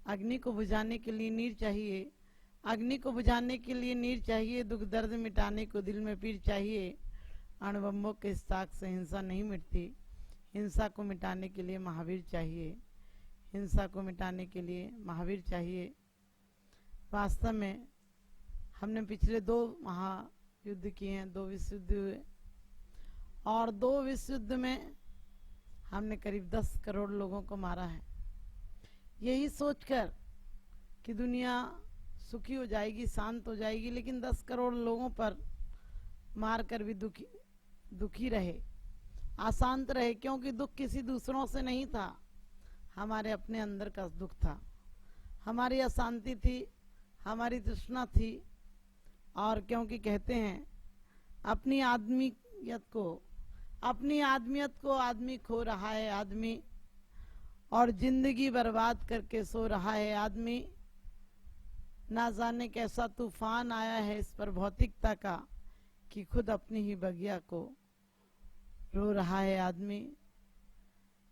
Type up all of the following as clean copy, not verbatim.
अग्नि को बुझाने के लिए नीर चाहिए, अग्नि को बुझाने के लिए नीर चाहिए, दुख दर्द मिटाने को दिल में पीर चाहिए। अणुबम्बों के इस्ताक से हिंसा नहीं मिटती, हिंसा को मिटाने के लिए महावीर चाहिए, हिंसा को मिटाने के लिए महावीर चाहिए। वास्तव में हमने पिछले 2 महायुद्ध किए हैं, 2 विश्व युद्ध हुए, और 2 विश्व युद्ध में हमने करीब 10 करोड़ लोगों को मारा है। यही सोचकर कि दुनिया सुखी हो जाएगी, शांत हो जाएगी, लेकिन 10 करोड़ लोगों पर मारकर भी दुखी रहे, अशांत रहे, क्योंकि दुख किसी दूसरों से नहीं था, हमारे अपने अंदर का दुख था, हमारी अशांति थी, हमारी तृष्णा थी। और क्योंकि कहते हैं अपनी आदमियत को आदमी खो रहा है आदमी, और जिंदगी बर्बाद करके सो रहा है आदमी। ना जाने कैसा तूफान आया है इस पर भौतिकता का कि खुद अपनी ही बगिया को रो रहा है आदमी।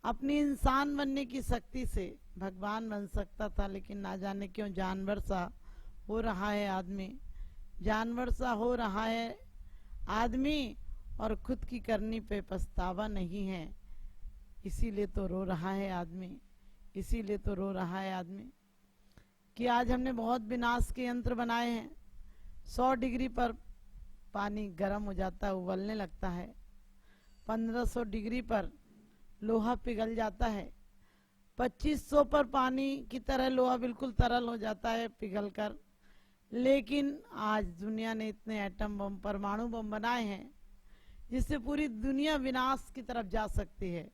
अपनी इंसान बनने की शक्ति से भगवान बन सकता था, लेकिन ना जाने क्यों जानवर सा हो रहा है आदमी, जानवर सा हो रहा है आदमी, और खुद की करनी पे पछतावा नहीं है, इसीलिए तो रो रहा है आदमी, इसीलिए तो रो रहा है आदमी। कि आज हमने बहुत विनाश के यंत्र बनाए हैं। 100 डिग्री पर पानी गर्म हो जाता है, उबलने लगता है, 1500 डिग्री पर लोहा पिघल जाता है, 2500 पर पानी की तरह लोहा बिल्कुल तरल हो जाता है पिघलकर। लेकिन आज दुनिया ने इतने एटम बम, परमाणु बम बनाए हैं जिससे पूरी दुनिया विनाश की तरफ जा सकती है,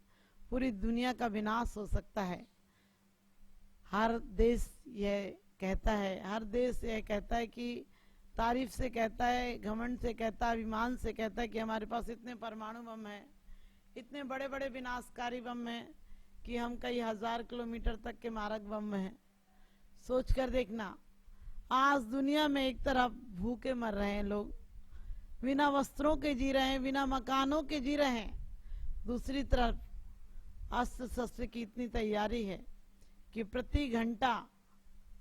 पूरी दुनिया का विनाश हो सकता है। हर देश यह कहता है कि तारीफ से कहता है, घमंड से कहता है, अभिमान से कहता है कि हमारे पास इतने परमाणु बम हैं, इतने बड़े बड़े विनाशकारी बम हैं कि हम कई 1000 किलोमीटर तक के मारक बम हैं। सोच कर देखना, आज दुनिया में एक तरफ भूखे मर रहे हैं लोग, बिना वस्त्रों के जी रहे हैं, बिना मकानों के जी रहे हैं, दूसरी तरफ अस्त्र शस्त्र की इतनी तैयारी है कि प्रति घंटा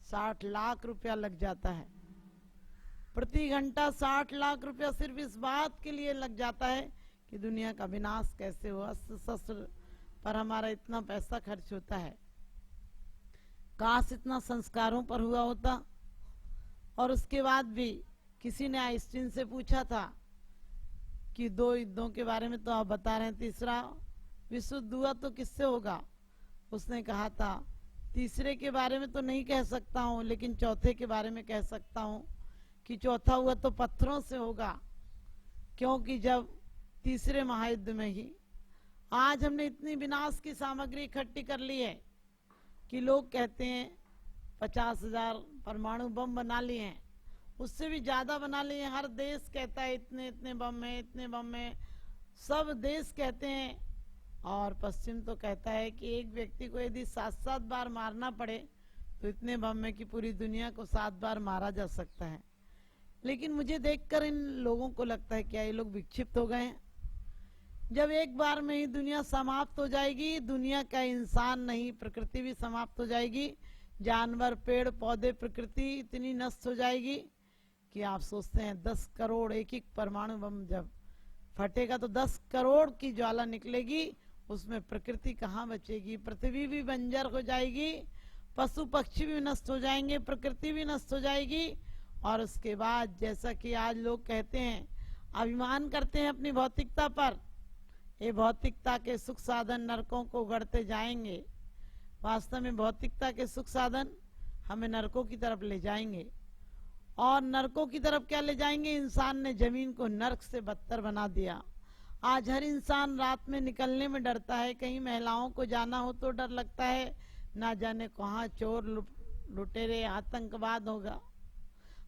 60 लाख रुपया लग जाता है, प्रति घंटा 60 लाख रुपया सिर्फ इस बात के लिए लग जाता है कि दुनिया का विनाश कैसे हो। अस्त्र शस्त्र पर हमारा इतना पैसा खर्च होता है, काश इतना संस्कारों पर हुआ होता। और उसके बाद भी किसी ने आइंस्टीन से पूछा था कि 2 युद्धों के बारे में तो आप बता रहे हैं, तीसरा विश्व युद्ध हुआ तो किससे होगा? उसने कहा था तीसरे के बारे में तो नहीं कह सकता हूँ, लेकिन चौथे के बारे में कह सकता हूँ कि चौथा हुआ तो पत्थरों से होगा, क्योंकि जब तीसरे महायुद्ध में ही आज हमने इतनी विनाश की सामग्री इकट्ठी कर ली है कि लोग कहते हैं 50,000 परमाणु बम बना लिए हैं, उससे भी ज्यादा बना लिए हैं। हर देश कहता है इतने इतने बम है, इतने बम है, सब देश कहते हैं। और पश्चिम तो कहता है कि एक व्यक्ति को यदि 7-7 बार मारना पड़े तो इतने बम में कि पूरी दुनिया को 7 बार मारा जा सकता है। लेकिन मुझे देखकर इन लोगों को लगता है क्या ये लोग विक्षिप्त हो गए हैं? जब एक बार में ही दुनिया समाप्त हो जाएगी, दुनिया का इंसान नहीं प्रकृति भी समाप्त हो जाएगी, जानवर पेड़ पौधे प्रकृति इतनी नष्ट हो जाएगी कि आप सोचते हैं 10 करोड़ एक परमाणु बम जब फटेगा तो 10 करोड़ की ज्वाला निकलेगी, उसमें प्रकृति कहाँ बचेगी? पृथ्वी भी बंजर हो जाएगी, पशु पक्षी भी नष्ट हो जाएंगे, प्रकृति भी नष्ट हो जाएगी। और उसके बाद जैसा कि आज लोग कहते हैं, अभिमान करते हैं अपनी भौतिकता पर, ये भौतिकता के सुख साधन नरकों को उगड़ते जाएंगे। वास्तव में भौतिकता के सुख साधन हमें नरकों की तरफ ले जाएंगे। और नरकों की तरफ क्या ले जाएंगे? इंसान ने जमीन को नरक से बदतर बना दिया। आज हर इंसान रात में निकलने में डरता है, कहीं महिलाओं को जाना हो तो डर लगता है, ना जाने कहाँ चोर लुटेरे आतंकवाद होगा।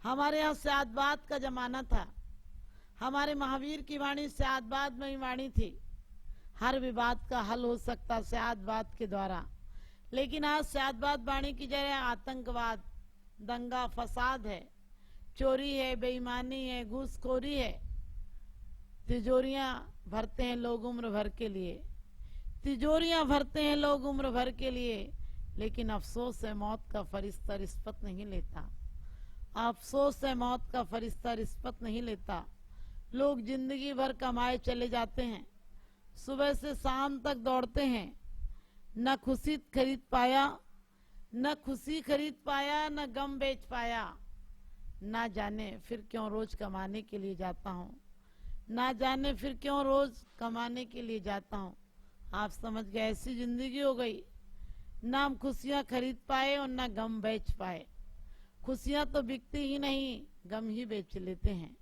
हमारे यहाँ स्यादवाद का जमाना था, हमारे महावीर की वाणी स्यादवाद में ही वाणी थी, हर विवाद का हल हो सकता स्यादवाद के द्वारा। लेकिन आज स्यादवाद वाणी की जगह आतंकवाद, दंगा फसाद है, चोरी है, बेईमानी है, घूसखोरी है। तिजोरियां भरते हैं लोग उम्र भर के लिए, तिजोरियां भरते हैं लोग उम्र भर के लिए, लेकिन अफसोस है मौत का फरिश्ता रिश्वत नहीं लेता। अफसोस है मौत का फरिश्ता रिश्वत नहीं लेता। लोग जिंदगी भर कमाए चले जाते हैं, सुबह से शाम तक दौड़ते हैं, न खुशी खरीद पाया, न खुशी खरीद पाया, न गम बेच पाया। ना जाने फिर क्यों रोज कमाने के लिए जाता हूँ, ना जाने फिर क्यों रोज कमाने के लिए जाता हूँ। आप समझ गए, ऐसी जिंदगी हो गई, ना हम खुशियां खरीद पाए और ना गम बेच पाए। खुशियां तो बिकती ही नहीं, गम ही बेच लेते हैं।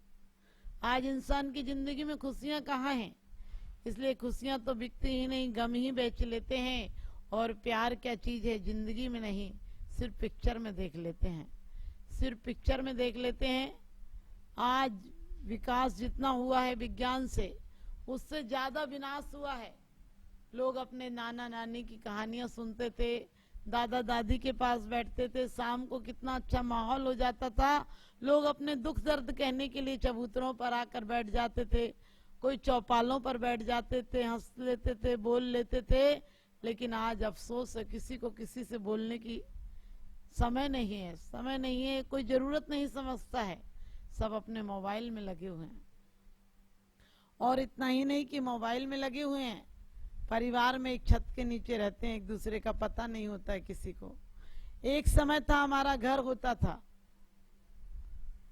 आज इंसान की जिंदगी में खुशियां कहाँ हैं? इसलिए खुशियां तो बिकती ही नहीं, गम ही बेच लेते हैं। और प्यार क्या चीज है जिंदगी में नहीं, सिर्फ पिक्चर में देख लेते हैं, सिर्फ पिक्चर में देख लेते हैं। आज विकास जितना हुआ है विज्ञान से, उससे ज्यादा विनाश हुआ है। लोग अपने नाना नानी की कहानियां सुनते थे, दादा दादी के पास बैठते थे, शाम को कितना अच्छा माहौल हो जाता था। लोग अपने दुख दर्द कहने के लिए चबूतरों पर आकर बैठ जाते थे, कोई चौपालों पर बैठ जाते थे, हंस लेते थे, बोल लेते थे। लेकिन आज अफसोस है, किसी को किसी से बोलने की समय नहीं है, समय नहीं है, कोई जरूरत नहीं समझता है, सब अपने मोबाइल में लगे हुए हैं। और इतना ही नहीं कि मोबाइल में लगे हुए हैं, परिवार में एक छत के नीचे रहते हैं, एक दूसरे का पता नहीं होता है किसी को। एक समय था हमारा घर होता था,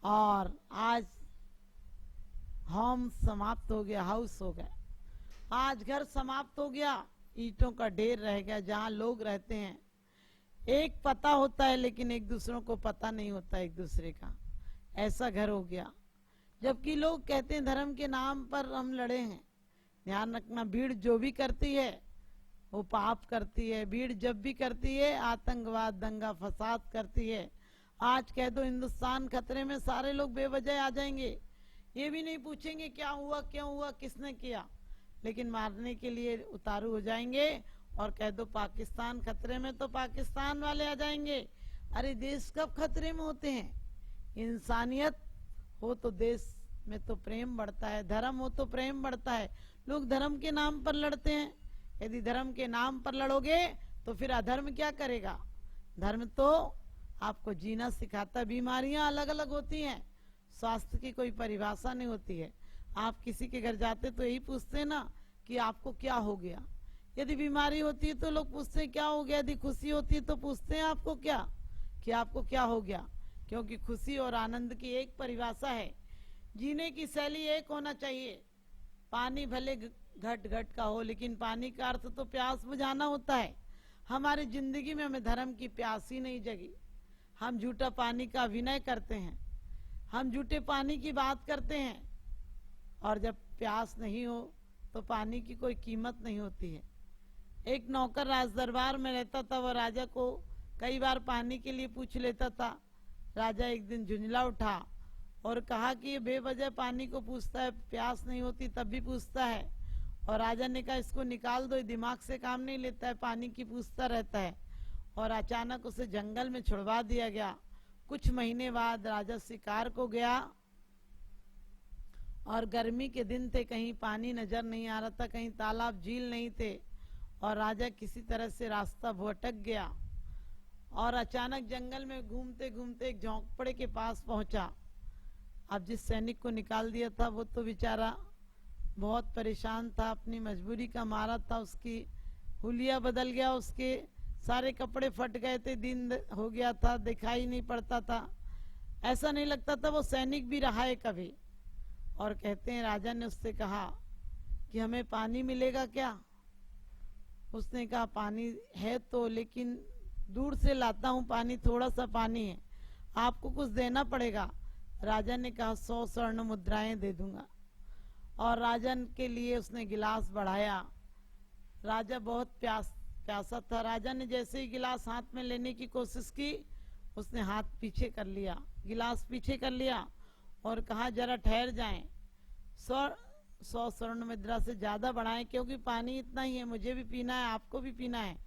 और आज होम समाप्त हो गया, हाउस हो गया। आज घर समाप्त हो गया, ईंटों का ढेर रह गया जहां लोग रहते हैं। एक पता होता है लेकिन एक दूसरों को पता नहीं होता एक दूसरे का, ऐसा घर हो गया। जबकि लोग कहते हैं धर्म के नाम पर हम लड़े हैं। ध्यान रखना, भीड़ जो भी करती है वो पाप करती है। भीड़ जब भी करती है आतंकवाद, दंगा फसाद करती है। आज कह दो हिंदुस्तान खतरे में, सारे लोग बेवजह आ जाएंगे, ये भी नहीं पूछेंगे क्या हुआ, क्यों हुआ, किसने किया, लेकिन मारने के लिए उतारू हो जाएंगे। और कह दो पाकिस्तान खतरे में, तो पाकिस्तान वाले आ जाएंगे। अरे देश कब खतरे में होते हैं? इंसानियत हो तो देश में तो प्रेम बढ़ता है, धर्म हो तो प्रेम बढ़ता है। लोग धर्म के नाम पर लड़ते हैं। यदि धर्म के नाम पर लड़ोगे तो फिर अधर्म क्या करेगा? धर्म तो आपको जीना सिखाता। बीमारियां अलग अलग होती हैं, स्वास्थ्य की कोई परिभाषा नहीं होती है। आप किसी के घर जाते तो यही पूछते हैं ना कि आपको क्या हो गया। यदि बीमारी होती है तो लोग पूछते हैं क्या हो गया, यदि खुशी होती है तो पूछते हैं आपको क्या, कि आपको क्या हो गया। क्योंकि खुशी और आनंद की एक परिभाषा है, जीने की शैली एक होना चाहिए। पानी भले घट घट का हो, लेकिन पानी का अर्थ तो प्यास बुझाना होता है। हमारी जिंदगी में हमें धर्म की प्यास ही नहीं जगी। हम झूठा पानी का अभिनय करते हैं, हम झूठे पानी की बात करते हैं, और जब प्यास नहीं हो तो पानी की कोई कीमत नहीं होती है। एक नौकर राज दरबार में रहता था, वह राजा को कई बार पानी के लिए पूछ लेता था। राजा एक दिन झुंझला उठा और कहा कि ये बेवजह पानी को पूछता है, प्यास नहीं होती तब भी पूछता है। और राजा ने कहा इसको निकाल दो, दिमाग से काम नहीं लेता है, पानी की पूछता रहता है। और अचानक उसे जंगल में छुड़वा दिया गया। कुछ महीने बाद राजा शिकार को गया, और गर्मी के दिन थे, कहीं पानी नजर नहीं आ रहा था, कहीं तालाब झील नहीं थे, और राजा किसी तरह से रास्ता भटक गया। और अचानक जंगल में घूमते घूमते एक झोंपड़े के पास पहुंचा। अब जिस सैनिक को निकाल दिया था वो तो बेचारा बहुत परेशान था, अपनी मजबूरी का मारा था, उसकी हुलिया बदल गया, उसके सारे कपड़े फट गए थे, दिन हो गया था, दिखाई नहीं पड़ता था, ऐसा नहीं लगता था वो सैनिक भी रहा है कभी। और कहते हैं राजा ने उससे कहा कि हमें पानी मिलेगा क्या? उसने कहा पानी है तो, लेकिन दूर से लाता हूँ पानी, थोड़ा सा पानी है, आपको कुछ देना पड़ेगा। राजा ने कहा 100 स्वर्ण मुद्राएं दे दूंगा। और राजा के लिए उसने गिलास बढ़ाया। राजा बहुत प्यासा था। राजा ने जैसे ही गिलास हाथ में लेने की कोशिश की, उसने हाथ पीछे कर लिया, गिलास पीछे कर लिया, और कहा जरा ठहर जाएं, 100 स्वर्ण मुद्रा से ज्यादा बढ़ाएं, क्योंकि पानी इतना ही है, मुझे भी पीना है, आपको भी पीना है,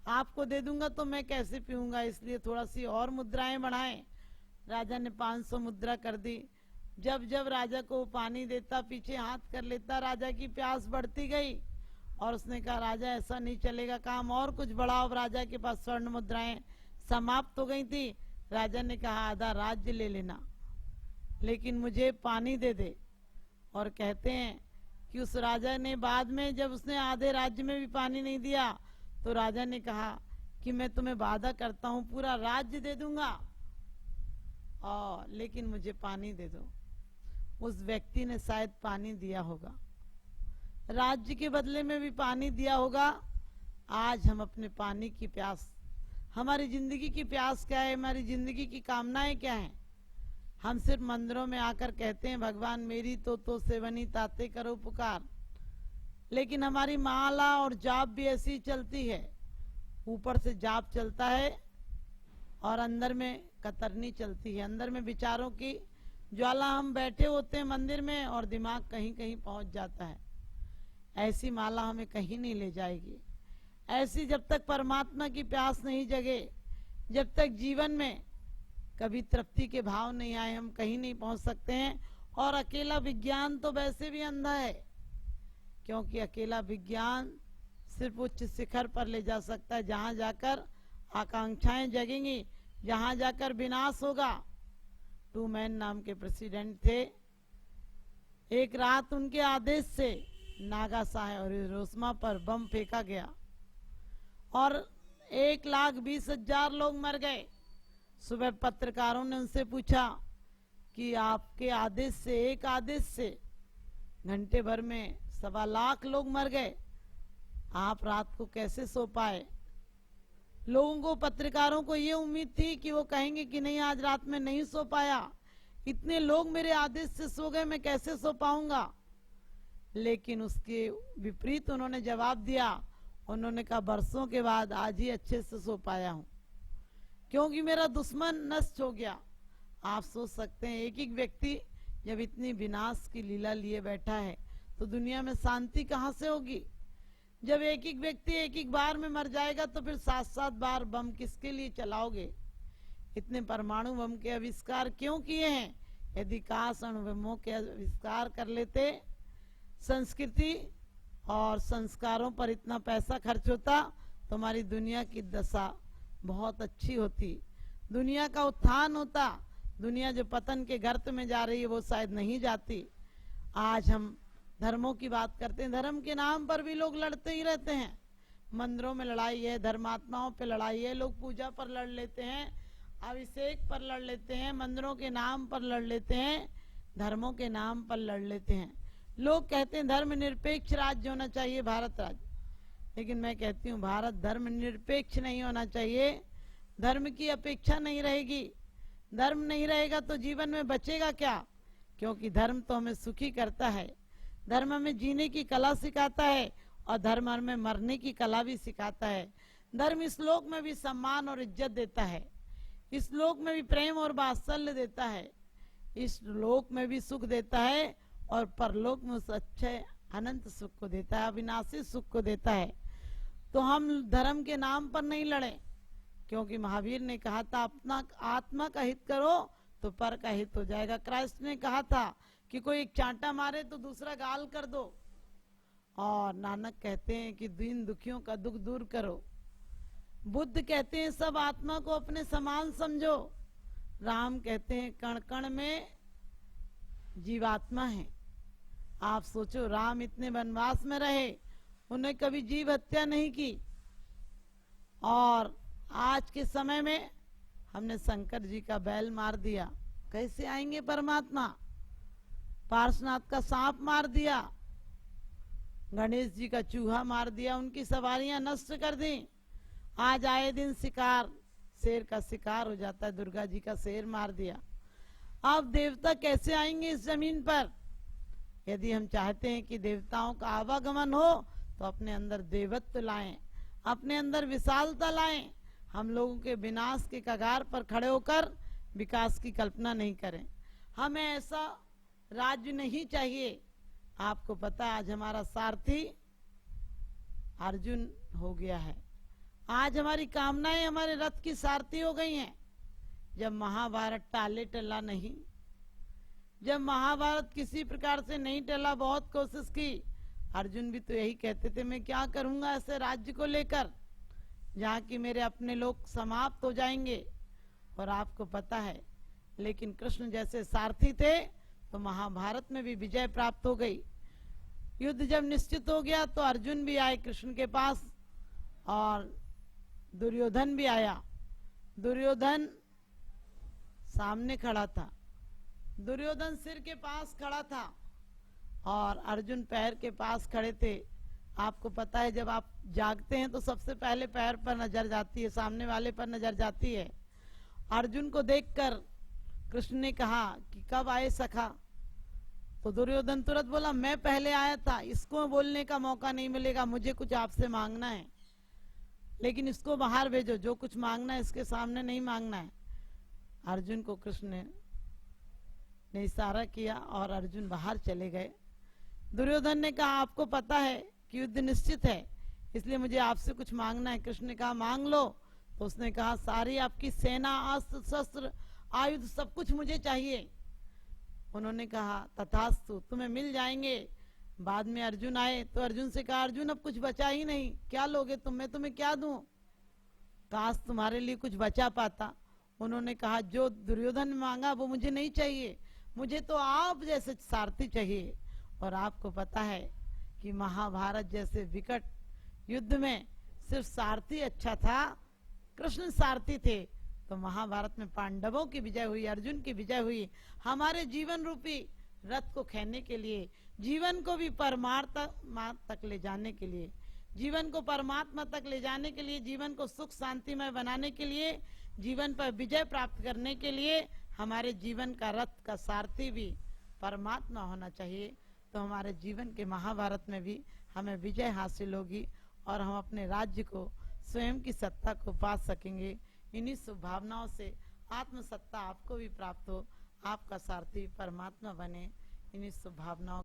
आपको दे दूंगा तो मैं कैसे पीऊंगा, इसलिए थोड़ा सी और मुद्राएं बढ़ाएं। राजा ने 500 मुद्रा कर दी। जब जब राजा को पानी देता, पीछे हाथ कर लेता, राजा की प्यास बढ़ती गई। और उसने कहा राजा ऐसा नहीं चलेगा, काम और कुछ बढ़ाओ। राजा के पास स्वर्ण मुद्राएं समाप्त हो गई थी। राजा ने कहा आधा राज्य ले लेना, लेकिन मुझे पानी दे दे। और कहते हैं कि उस राजा ने बाद में जब उसने आधे राज्य में भी पानी नहीं दिया तो राजा ने कहा कि मैं तुम्हें वादा करता हूं पूरा राज्य दे दूंगा, और लेकिन मुझे पानी दे दो। उस व्यक्ति ने शायद पानी दिया होगा, राज्य के बदले में भी पानी दिया होगा। आज हम अपने पानी की प्यास, हमारी जिंदगी की प्यास क्या है, हमारी जिंदगी की कामनाएं क्या हैं? हम सिर्फ मंदिरों में आकर कहते हैं भगवान मेरी तो सेवनी ताते करो पुकार, लेकिन हमारी माला और जाप भी ऐसी चलती है। ऊपर से जाप चलता है और अंदर में कतरनी चलती है, अंदर में विचारों की ज्वाला। हम बैठे होते हैं मंदिर में और दिमाग कहीं कहीं पहुंच जाता है। ऐसी माला हमें कहीं नहीं ले जाएगी। ऐसी जब तक परमात्मा की प्यास नहीं जगे, जब तक जीवन में कभी तृप्ति के भाव नहीं आए, हम कहीं नहीं पहुंच सकते हैं। और अकेला विज्ञान तो वैसे भी अंधा है, क्योंकि अकेला विज्ञान सिर्फ उच्च शिखर पर ले जा सकता है, जहां जाकर आकांक्षाएं जगेंगी, जहां जाकर विनाश होगा। टू मैन नाम के प्रेसिडेंट थे। एक रात उनके आदेश से नागासाकी और हिरोशिमा पर बम फेंका गया और 1,20,000 लोग मर गए। सुबह पत्रकारों ने उनसे पूछा कि आपके आदेश से, एक आदेश से घंटे भर में 1.25 लाख लोग मर गए, आप रात को कैसे सो पाए? लोगों को, पत्रकारों को ये उम्मीद थी कि वो कहेंगे कि नहीं आज रात में नहीं सो पाया, इतने लोग मेरे आदेश से सो गए, मैं कैसे सो पाऊंगा? लेकिन उसके विपरीत उन्होंने जवाब दिया। उन्होंने कहा बरसों के बाद आज ही अच्छे से सो पाया हूं, क्योंकि मेरा दुश्मन नष्ट हो गया। आप सोच सकते हैं एक एक व्यक्ति जब इतनी विनाश की लीला लिए बैठा है तो दुनिया में शांति कहां से होगी? जब एक एक व्यक्ति एक एक बार में मर जाएगा तो फिर 7-7 बार बम किसके लिए चलाओगे? इतने परमाणु बम के आविष्कार क्यों किए हैं? यदि काश अणुबमों के आविष्कार कर लेते, संस्कृति और संस्कारों पर इतना पैसा खर्च होता तो हमारी दुनिया की दशा बहुत अच्छी होती, दुनिया का उत्थान होता। दुनिया जो पतन के गर्त में जा रही है वो शायद नहीं जाती। आज हम धर्मों की बात करते हैं, धर्म के नाम पर भी लोग लड़ते ही रहते हैं। मंदिरों में लड़ाई है, धर्मात्माओं पे लड़ाई है, लोग पूजा पर लड़ लेते हैं, अभिषेक पर लड़ लेते हैं, मंदिरों के नाम पर लड़ लेते हैं, धर्मों के नाम पर लड़ लेते हैं। लोग कहते हैं धर्म निरपेक्ष राज्य होना चाहिए भारत राज्य, लेकिन मैं कहती हूँ भारत धर्म निरपेक्ष नहीं होना चाहिए। धर्म की अपेक्षा नहीं रहेगी, धर्म नहीं रहेगा तो जीवन में बचेगा क्या? क्योंकि धर्म तो हमें सुखी करता है, धर्म हमें जीने की कला सिखाता है और धर्म हमें मरने की कला भी सिखाता है। धर्म इस लोक में भी सम्मान और इज्जत देता है, इस लोक में भी प्रेम और वात्सल्य देता है, इस लोक में भी सुख देता है और परलोक में उस अच्छे अनंत सुख को देता है, अविनाशी सुख को देता है। तो हम धर्म के नाम पर नहीं लड़े, क्योंकि महावीर ने कहा था अपना आत्मा का हित करो तो पर का हित हो जाएगा। क्राइस्ट ने कहा था कि कोई एक चांटा मारे तो दूसरा गाल कर दो, और नानक कहते हैं कि दीन दुखियों का दुख दूर करो। बुद्ध कहते हैं सब आत्मा को अपने समान समझो। राम कहते हैं कण कण में जीवात्मा है। आप सोचो राम इतने वनवास में रहे, उन्हें कभी जीव हत्या नहीं की, और आज के समय में हमने शंकर जी का बैल मार दिया, कैसे आएंगे परमात्मा? पार्श्वनाथ का सांप मार दिया, गणेश जी का चूहा मार दिया, उनकी सवारियां नष्ट कर दी। आज आए दिन शिकार, शेर का शिकार हो जाता है, दुर्गा जी का शेर मार दिया। अब देवता कैसे आएंगे इस जमीन पर? यदि हम चाहते हैं कि देवताओं का आवागमन हो तो अपने अंदर देवत्व लाएं, अपने अंदर विशालता लाएं। हम लोगों के विनाश के कगार पर खड़े होकर विकास की कल्पना नहीं करें। हमें ऐसा राज्य नहीं चाहिए। आपको पता है आज हमारा सारथी अर्जुन हो गया है, आज हमारी कामनाएं हमारे रथ की सारथी हो गई हैं। जब महाभारत टाले टला नहीं, जब महाभारत किसी प्रकार से नहीं टला, बहुत कोशिश की, अर्जुन भी तो यही कहते थे, मैं क्या करूंगा ऐसे राज्य को लेकर जहाँ की मेरे अपने लोग समाप्त हो जाएंगे। और आपको पता है, लेकिन कृष्ण जैसे सारथी थे तो महाभारत में भी विजय प्राप्त हो गई। युद्ध जब निश्चित हो गया तो अर्जुन भी आए कृष्ण के पास और दुर्योधन भी आया। दुर्योधन सामने खड़ा था, दुर्योधन सिर के पास खड़ा था और अर्जुन पैर के पास खड़े थे। आपको पता है, जब आप जागते हैं तो सबसे पहले पैर पर नजर जाती है, सामने वाले पर नजर जाती है। अर्जुन को देखकर कृष्ण ने कहा कि कब आए सखा? तो दुर्योधन तुरंत बोला, मैं पहले आया था, इसको बोलने का मौका नहीं मिलेगा, मुझे कुछ आपसे मांगना है, लेकिन इसको बाहर भेजो, जो कुछ मांगना है इसके सामने नहीं मांगना है। अर्जुन को कृष्ण ने इशारा किया और अर्जुन बाहर चले गए। दुर्योधन ने कहा, आपको पता है कि युद्ध निश्चित है, इसलिए मुझे आपसे कुछ मांगना है। कृष्ण ने कहा, मांग लो। तो उसने कहा, सारी आपकी सेना, अस्त्र शस्त्र, आयुध, सब कुछ मुझे चाहिए। उन्होंने कहा, तथास्तु, तुम्हें मिल जाएंगे। बाद में अर्जुन आए तो अर्जुन से कहा, अर्जुन अब कुछ बचा ही नहीं, क्या लोगे तुम, मैं तुम्हें क्या दूं? काश तुम्हारे लिए कुछ बचा पाता। उन्होंने कहा, जो दुर्योधन ने मांगा वो मुझे नहीं चाहिए, मुझे तो आप जैसे सारथी चाहिए। और आपको पता है कि महाभारत जैसे विकट युद्ध में सिर्फ सारथी अच्छा था, कृष्ण सारथी थे, तो महाभारत में पांडवों की विजय हुई, अर्जुन की विजय हुई। हमारे जीवन रूपी रथ को खेने के लिए, जीवन को भी परमात्मा तक ले जाने के लिए, जीवन को परमात्मा तक ले जाने के लिए, जीवन को सुख शांतिमय बनाने के लिए, जीवन पर विजय प्राप्त करने के लिए हमारे जीवन का रथ का सारथी भी परमात्मा होना चाहिए। तो हमारे जीवन के महाभारत में भी हमें विजय हासिल होगी और हम अपने राज्य को, स्वयं की सत्ता को पा सकेंगे। इन्हीं शुभ भावनाओं से आत्म सत्ता आपको भी प्राप्त हो, आपका सारथी परमात्मा बने। इन्हीं शुभ भावनाओं